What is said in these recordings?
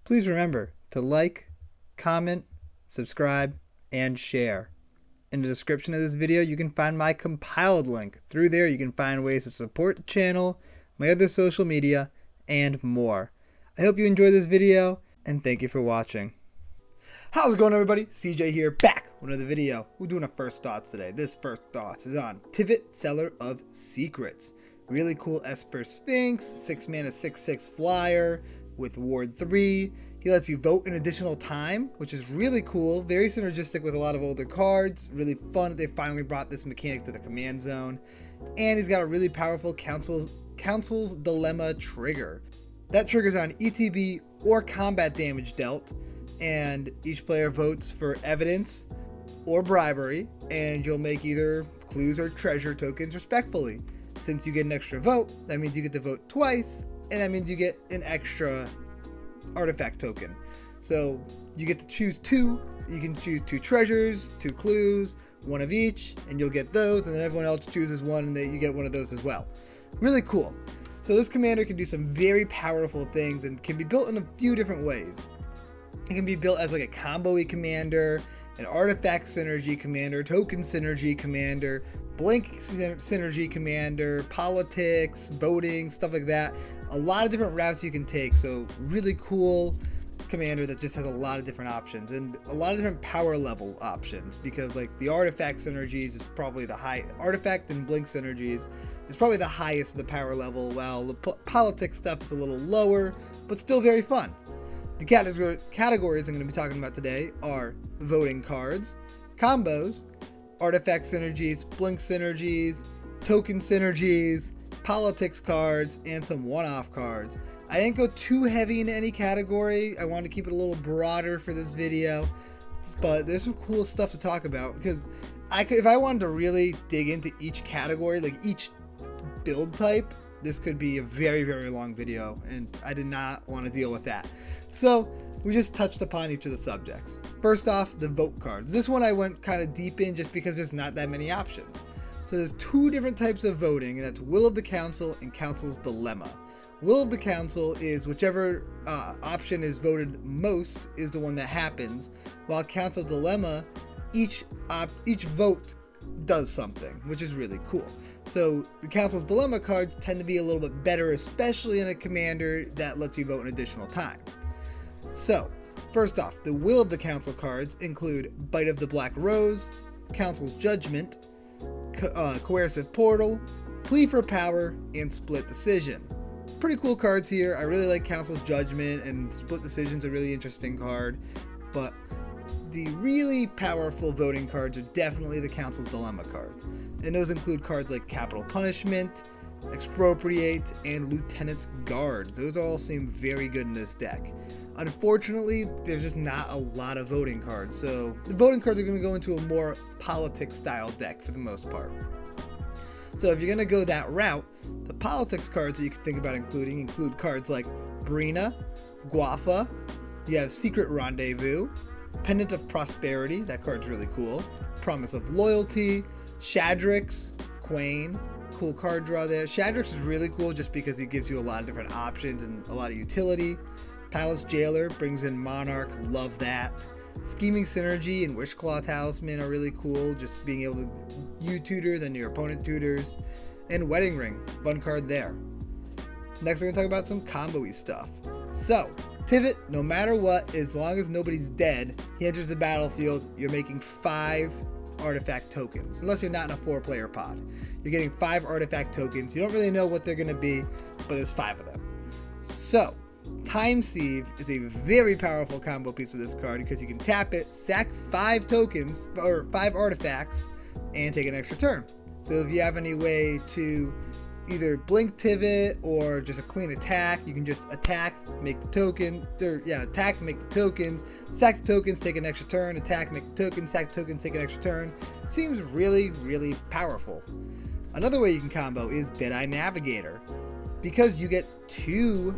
Please remember to like, comment, subscribe, and share. In the description of this video, you can find my compiled link. Through there, you can find ways to support the channel, my other social media, and more. I hope you enjoyed this video, and thank you for watching. How's it going, everybody? CJ here, back with another video. We're doing our first thoughts today. This first thoughts is on Tivit, Seller of Secrets. Really cool Esper Sphinx, 6 mana, 6/6 flyer with Ward 3. He lets you vote an additional time, which is really cool. Very synergistic with a lot of older cards. Really fun that they finally brought this mechanic to the command zone. And he's got a really powerful Council's Dilemma trigger. That triggers on ETB or combat damage dealt, and each player votes for evidence or bribery, and you'll make either clues or treasure tokens respectfully. Since you get an extra vote, that means you get to vote twice, and that means you get an extra artifact token. So you get to choose two. You can choose 2 treasures, 2 clues, 1 of each, and you'll get those, and then everyone else chooses 1 and you get 1 of those as well. Really cool. So this commander can do some very powerful things and can be built in a few different ways. It can be built as like a combo-y commander, an artifact synergy commander, token synergy commander, blink synergy commander, politics, voting, stuff like that. A lot of different routes you can take. So really cool commander that just has a lot of different options and a lot of different power level options, because like the artifact synergies is probably the high artifact and blink synergies is probably the highest of the power level, while the politics stuff is a little lower, but still very fun. The categories I'm going to be talking about today are voting cards, combos, artifact synergies, blink synergies, token synergies, politics cards, and some one-off cards. I didn't go too heavy into any category. I wanted to keep it a little broader for this video, but there's some cool stuff to talk about, because if I wanted to really dig into each category, like each build type, this could be a very, very long video, and I did not want to deal with that. So we just touched upon each of the subjects. First off, the vote cards. This one I went kind of deep in just because there's not that many options. So there's 2 different types of voting, and that's Will of the Council and Council's Dilemma. Will of the Council is whichever option is voted most is the one that happens, while Council's Dilemma, each vote does something, which is really cool. So the Council's Dilemma cards tend to be a little bit better, especially in a commander that lets you vote an additional time. So first off, the Will of the Council cards include Bite of the Black Rose, Council's Judgment, Coercive Portal, Plea for Power, and Split Decision. Pretty cool cards here. I really like Council's Judgment, and Split Decision's a really interesting card, but the really powerful voting cards are definitely the Council's Dilemma cards, and those include cards like Capital Punishment, Expropriate, and Lieutenant's Guard. Those all seem very good in this deck. Unfortunately, there's just not a lot of voting cards, so the voting cards are going to go into a more politics style deck for the most part. So if you're going to go that route, the politics cards that you can think about include cards like Brina, Guafa, you have Secret Rendezvous, Pendant of Prosperity, that card's really cool, Promise of Loyalty, Shadrix, Quain, cool card draw there. Shadrix is really cool just because he gives you a lot of different options and a lot of utility. Palace Jailer brings in Monarch, love that. Scheming Synergy and Wishclaw Talisman are really cool, just being able to you tutor, then your opponent tutors. And Wedding Ring, fun card there. Next we're going to talk about some combo-y stuff. So, Tivit, no matter what, as long as nobody's dead, he enters the battlefield, you're making 5 artifact tokens, unless you're not in a 4-player pod. You're getting 5 artifact tokens. You don't really know what they're going to be, but there's 5 of them. So, Time Sieve is a very powerful combo piece with this card, because you can tap it, sack 5 tokens, or 5 artifacts, and take an extra turn. So if you have any way to either blink Tivit or just a clean attack, you can just attack, make the token, attack, make the tokens, sack the tokens, take an extra turn, attack, make the tokens, sack the tokens, take an extra turn. Seems really, really powerful. Another way you can combo is Deadeye Navigator. Because you get 2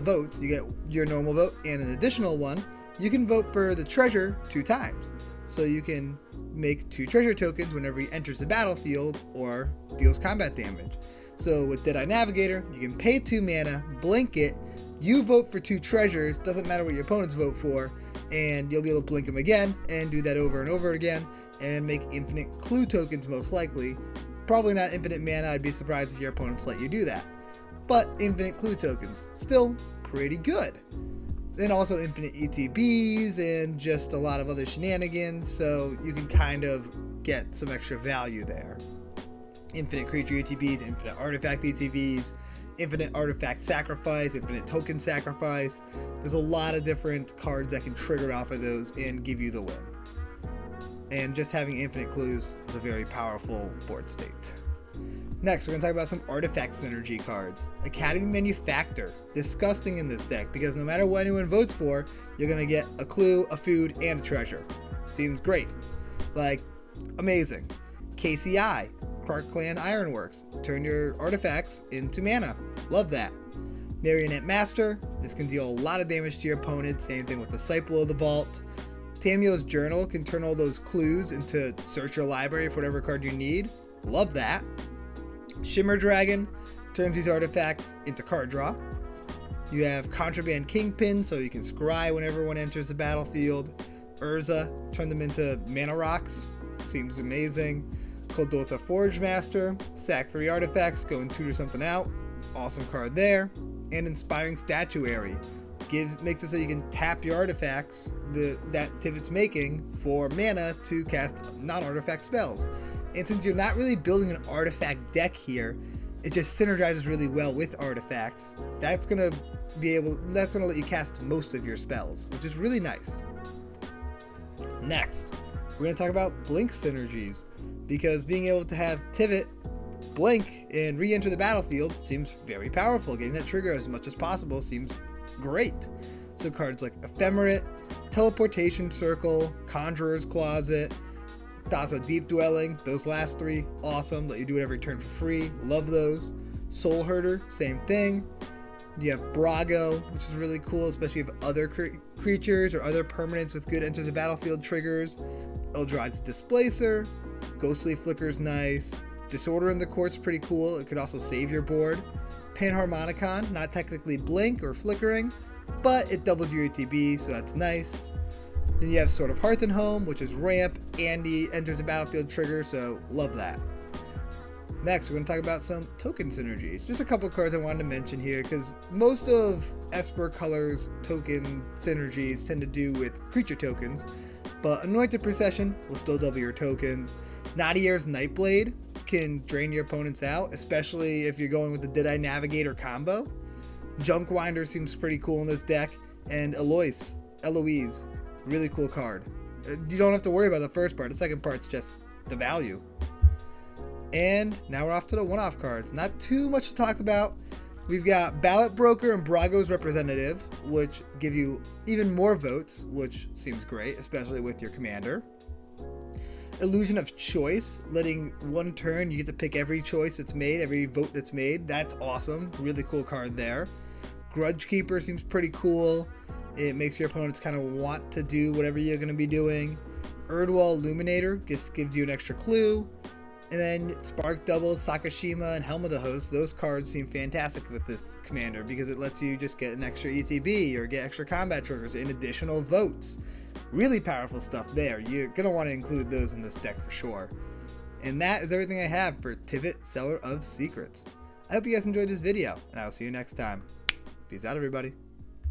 votes, you get your normal vote and an additional one, you can vote for the treasure 2 times. So you can make 2 treasure tokens whenever he enters the battlefield or deals combat damage. So with Deadeye Navigator, you can pay 2 mana, blink it, You vote for 2 treasures, doesn't matter what your opponents vote for, and you'll be able to blink them again and do that over and over again and make infinite clue tokens most likely. Probably not infinite mana, I'd be surprised if your opponents let you do that. But infinite clue tokens, still pretty good. And also infinite ETBs and just a lot of other shenanigans, so you can kind of get some extra value there. Infinite creature ETBs, infinite artifact ETBs, infinite artifact sacrifice, infinite token sacrifice. There's a lot of different cards that can trigger off of those and give you the win. And just having infinite clues is a very powerful board state. Next, we're going to talk about some artifact synergy cards. Academy Manufactor. Disgusting in this deck because no matter what anyone votes for, you're going to get a clue, a food, and a treasure. Seems great. Like, amazing. KCI. Clark Clan Ironworks. Turn your artifacts into mana. Love that. Marionette Master. This can deal a lot of damage to your opponent. Same thing with Disciple of the Vault. Tamio's Journal can turn all those clues into search your library for whatever card you need. Love that. Shimmer Dragon turns these artifacts into card draw. You have Contraband Kingpin, so you can scry whenever one enters the battlefield. Urza, turn them into mana rocks. Seems amazing. Koldotha Forge Master, sack 3 artifacts, go and tutor something out. Awesome card there. And Inspiring Statuary makes it so you can tap your artifacts that Tivit's making for mana to cast non-artifact spells. And since you're not really building an artifact deck here, it just synergizes really well with artifacts. That's gonna let you cast most of your spells, which is really nice. Next, we're gonna talk about blink synergies, because being able to have Tivit blink and re-enter the battlefield seems very powerful. Getting that trigger as much as possible seems great. So cards like Ephemerate, Teleportation Circle, Conjurer's Closet, Daza Deep Dwelling, those last 3, awesome. Let you do it every turn for free. Love those. Soul Herder, same thing. You have Brago, which is really cool, especially if you have other creatures or other permanents with good enters the battlefield triggers. Eldrad's Displacer, Ghostly Flicker's nice. Disorder in the Court's pretty cool. It could also save your board. Panharmonicon, not technically blink or flickering, but it doubles your ETB, so that's nice. Then you have Sword of Hearth and Home, which is ramp, and he enters a battlefield trigger, so love that. Next, we're going to talk about some token synergies. Just a couple cards I wanted to mention here, because most of Esper Color's token synergies tend to do with creature tokens, but Anointed Procession will still double your tokens. Nadier's Nightblade can drain your opponents out, especially if you're going with the Did I Navigator combo. Junkwinder seems pretty cool in this deck, and Eloise, really cool card. You don't have to worry about the first part. The second part's just the value. And now we're off to the one-off cards. Not too much to talk about. We've got Ballot Broker and Brago's Representative, which give you even more votes, which seems great, especially with your commander. Illusion of Choice, letting one turn you get to pick every choice that's made, every vote that's made. That's awesome. Really cool card there. Grudge Keeper seems pretty cool. It makes your opponents kind of want to do whatever you're going to be doing. Erdwall Illuminator just gives you an extra clue. And then Spark Double, Sakashima, and Helm of the Host. Those cards seem fantastic with this commander because it lets you just get an extra ETB or get extra combat triggers and additional votes. Really powerful stuff there. You're going to want to include those in this deck for sure. And that is everything I have for Tivit, Seller of Secrets. I hope you guys enjoyed this video, and I will see you next time. Peace out, everybody.